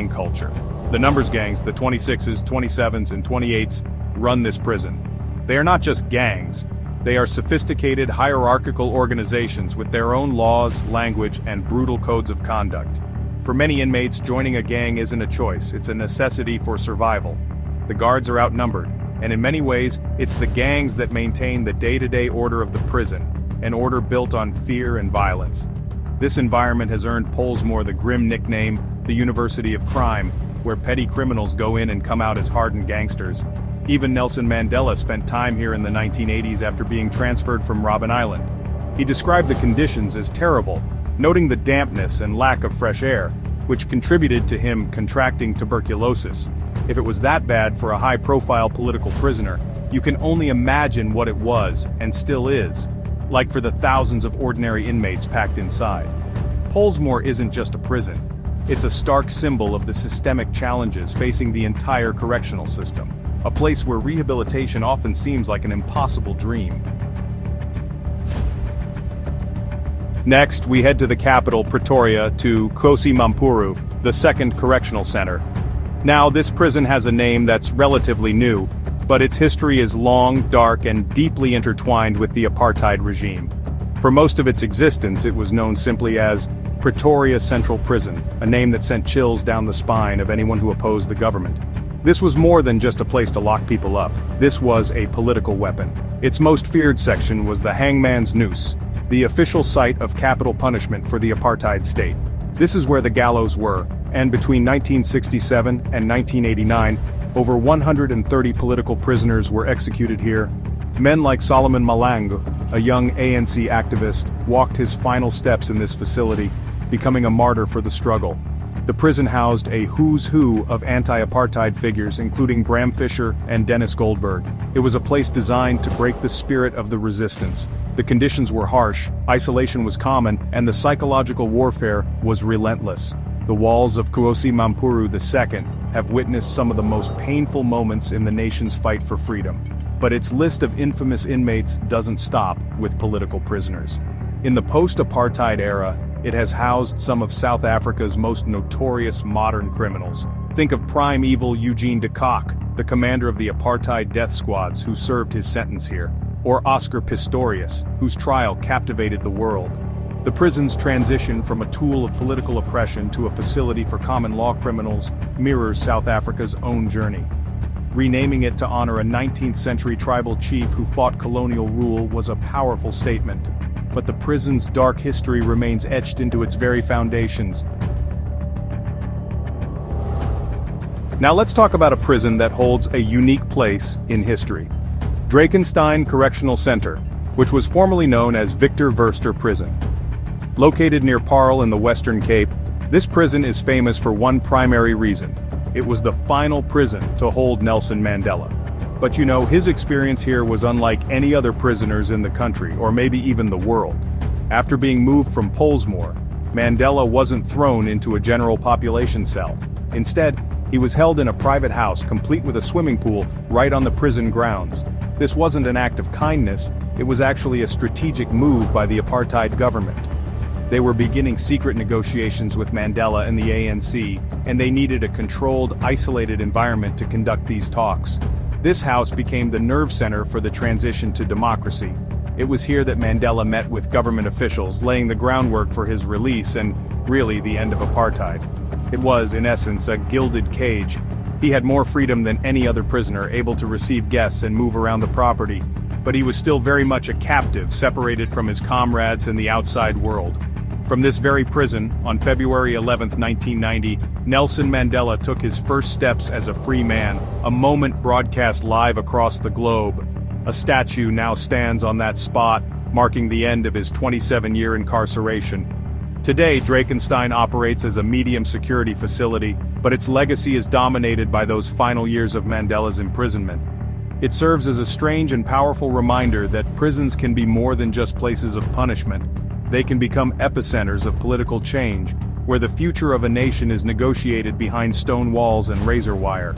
gang culture. The numbers gangs, the 26s, 27s, and 28s, run this prison. They are not just gangs. They are sophisticated, hierarchical organizations with their own laws, language, and brutal codes of conduct. For many inmates, joining a gang isn't a choice, it's a necessity for survival. The guards are outnumbered, and in many ways, it's the gangs that maintain the day-to-day order of the prison, an order built on fear and violence. This environment has earned Pollsmoor the grim nickname, the University of Crime, where petty criminals go in and come out as hardened gangsters. Even Nelson Mandela spent time here in the 1980s after being transferred from Robben Island. He described the conditions as terrible, noting the dampness and lack of fresh air, which contributed to him contracting tuberculosis. If it was that bad for a high-profile political prisoner, you can only imagine what it was, and still is, like for the thousands of ordinary inmates packed inside. Pollsmoor isn't just a prison. It's a stark symbol of the systemic challenges facing the entire correctional system, a place where rehabilitation often seems like an impossible dream. Next, we head to the capital, Pretoria, to Kgosi Mampuru, the second correctional center. Now, this prison has a name that's relatively new, but its history is long, dark, and deeply intertwined with the apartheid regime. For most of its existence, it was known simply as Pretoria Central Prison, a name that sent chills down the spine of anyone who opposed the government. This was more than just a place to lock people up. This was a political weapon. Its most feared section was the hangman's noose, the official site of capital punishment for the apartheid state. This is where the gallows were, and between 1967 and 1989, over 130 political prisoners were executed here. Men like Solomon Malangu, a young ANC activist, walked his final steps in this facility, becoming a martyr for the struggle. The prison housed a who's who of anti-apartheid figures, including Bram Fischer and Dennis Goldberg. It was a place designed to break the spirit of the resistance. The conditions were harsh, isolation was common, and the psychological warfare was relentless. The walls of Kgosi Mampuru II have witnessed some of the most painful moments in the nation's fight for freedom. But its list of infamous inmates doesn't stop with political prisoners. In the post-apartheid era, it has housed some of South Africa's most notorious modern criminals. Think of primeval Eugene de Kock, the commander of the apartheid death squads who served his sentence here, or Oscar Pistorius, whose trial captivated the world. The prison's transition from a tool of political oppression to a facility for common law criminals mirrors South Africa's own journey. Renaming it to honor a 19th century tribal chief who fought colonial rule was a powerful statement. But the prison's dark history remains etched into its very foundations. Now let's talk about a prison that holds a unique place in history. Drakenstein Correctional Center, which was formerly known as Victor Verster Prison. Located near Paarl in the Western Cape, this prison is famous for one primary reason. It was the final prison to hold Nelson Mandela. But you know, his experience here was unlike any other prisoners in the country, or maybe even the world. After being moved from Pollsmoor, Mandela wasn't thrown into a general population cell. Instead, he was held in a private house complete with a swimming pool right on the prison grounds. This wasn't an act of kindness, it was actually a strategic move by the apartheid government. They were beginning secret negotiations with Mandela and the ANC, and they needed a controlled, isolated environment to conduct these talks. This house became the nerve center for the transition to democracy. It was here that Mandela met with government officials, laying the groundwork for his release and, really, the end of apartheid. It was, in essence, a gilded cage. He had more freedom than any other prisoner, able to receive guests and move around the property. But he was still very much a captive, separated from his comrades and the outside world. From this very prison, on February 11, 1990, Nelson Mandela took his first steps as a free man, a moment broadcast live across the globe. A statue now stands on that spot, marking the end of his 27-year incarceration. Today, Drakenstein operates as a medium-security facility, but its legacy is dominated by those final years of Mandela's imprisonment. It serves as a strange and powerful reminder that prisons can be more than just places of punishment. They can become epicenters of political change, where the future of a nation is negotiated behind stone walls and razor wire.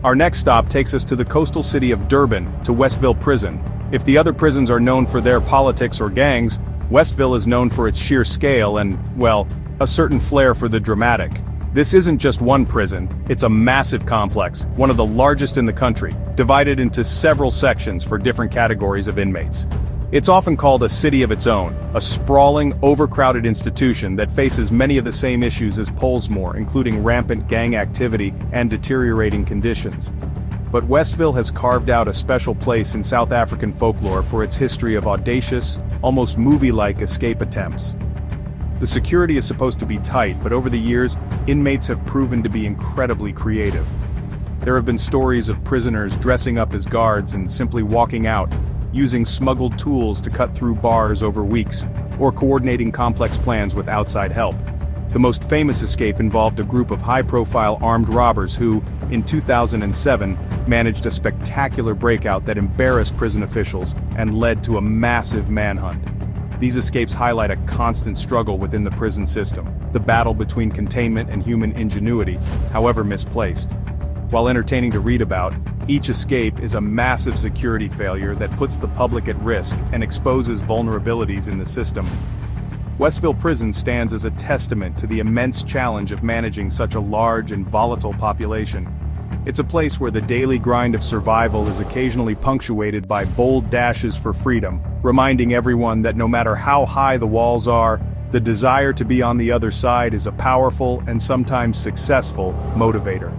Our next stop takes us to the coastal city of Durban, to Westville Prison. If the other prisons are known for their politics or gangs, Westville is known for its sheer scale and, well, a certain flair for the dramatic. This isn't just one prison, it's a massive complex, one of the largest in the country, divided into several sections for different categories of inmates. It's often called a city of its own, a sprawling, overcrowded institution that faces many of the same issues as Pollsmoor, including rampant gang activity and deteriorating conditions. But Westville has carved out a special place in South African folklore for its history of audacious, almost movie-like escape attempts. The security is supposed to be tight, but over the years, inmates have proven to be incredibly creative. There have been stories of prisoners dressing up as guards and simply walking out, using smuggled tools to cut through bars over weeks, or coordinating complex plans with outside help. The most famous escape involved a group of high-profile armed robbers who, in 2007, managed a spectacular breakout that embarrassed prison officials and led to a massive manhunt. These escapes highlight a constant struggle within the prison system, the battle between containment and human ingenuity, however misplaced. While entertaining to read about, each escape is a massive security failure that puts the public at risk and exposes vulnerabilities in the system. Westville Prison stands as a testament to the immense challenge of managing such a large and volatile population. It's a place where the daily grind of survival is occasionally punctuated by bold dashes for freedom, reminding everyone that no matter how high the walls are, the desire to be on the other side is a powerful and sometimes successful motivator.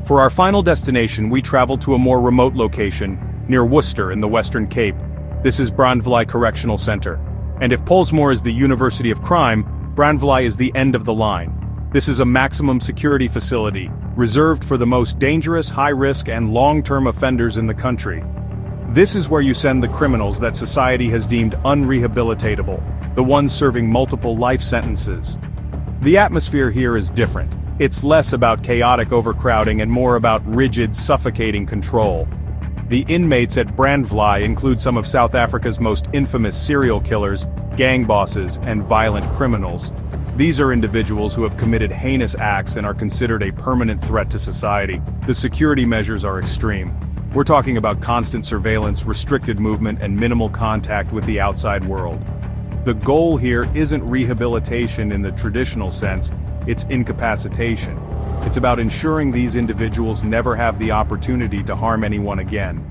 For our final destination, we travel to a more remote location, near Worcester in the Western Cape. This is Brandvlei Correctional Center. And if Pollsmoor is the University of Crime, Brandvlei is the end of the line. This is a maximum security facility, reserved for the most dangerous, high-risk, and long-term offenders in the country. This is where you send the criminals that society has deemed unrehabilitatable, the ones serving multiple life sentences. The atmosphere here is different. It's less about chaotic overcrowding and more about rigid, suffocating control. The inmates at Brandvlei include some of South Africa's most infamous serial killers, gang bosses, and violent criminals. These are individuals who have committed heinous acts and are considered a permanent threat to society. The security measures are extreme. We're talking about constant surveillance, restricted movement, and minimal contact with the outside world. The goal here isn't rehabilitation in the traditional sense, it's incapacitation. It's about ensuring these individuals never have the opportunity to harm anyone again.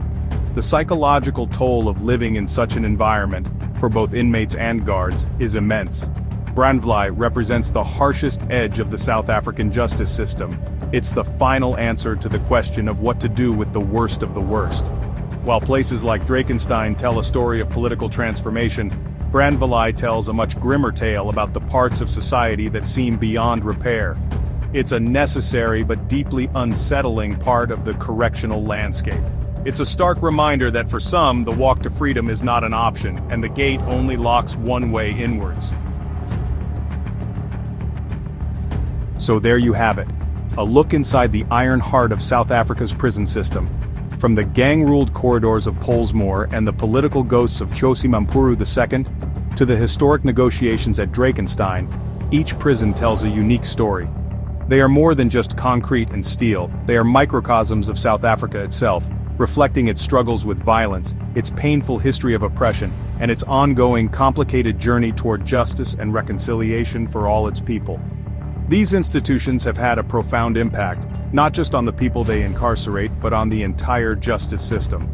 The psychological toll of living in such an environment, for both inmates and guards, is immense. Brandvlei represents the harshest edge of the South African justice system. It's the final answer to the question of what to do with the worst of the worst. While places like Drakenstein tell a story of political transformation, Brandvlei tells a much grimmer tale about the parts of society that seem beyond repair. It's a necessary but deeply unsettling part of the correctional landscape. It's a stark reminder that for some, the walk to freedom is not an option, and the gate only locks one way inwards. So there you have it, a look inside the iron heart of South Africa's prison system. From the gang-ruled corridors of Pollsmoor and the political ghosts of Kgosi Mampuru II, to the historic negotiations at Drakenstein, each prison tells a unique story. They are more than just concrete and steel, they are microcosms of South Africa itself, reflecting its struggles with violence, its painful history of oppression, and its ongoing, complicated journey toward justice and reconciliation for all its people. These institutions have had a profound impact, not just on the people they incarcerate, but on the entire justice system.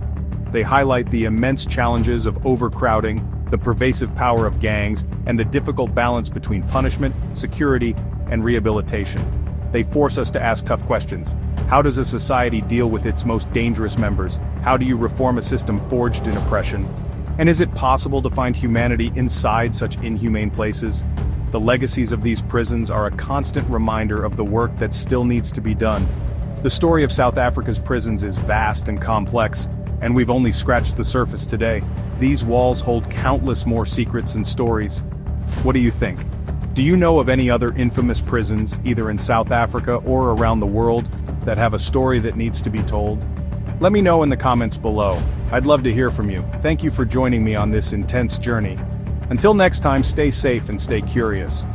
They highlight the immense challenges of overcrowding, the pervasive power of gangs, and the difficult balance between punishment, security, and rehabilitation. They force us to ask tough questions. How does a society deal with its most dangerous members? How do you reform a system forged in oppression? And is it possible to find humanity inside such inhumane places? The legacies of these prisons are a constant reminder of the work that still needs to be done. The story of South Africa's prisons is vast and complex, and we've only scratched the surface today. These walls hold countless more secrets and stories. What do you think? Do you know of any other infamous prisons, either in South Africa or around the world, that have a story that needs to be told? Let me know in the comments below. I'd love to hear from you. Thank you for joining me on this intense journey. Until next time, stay safe and stay curious.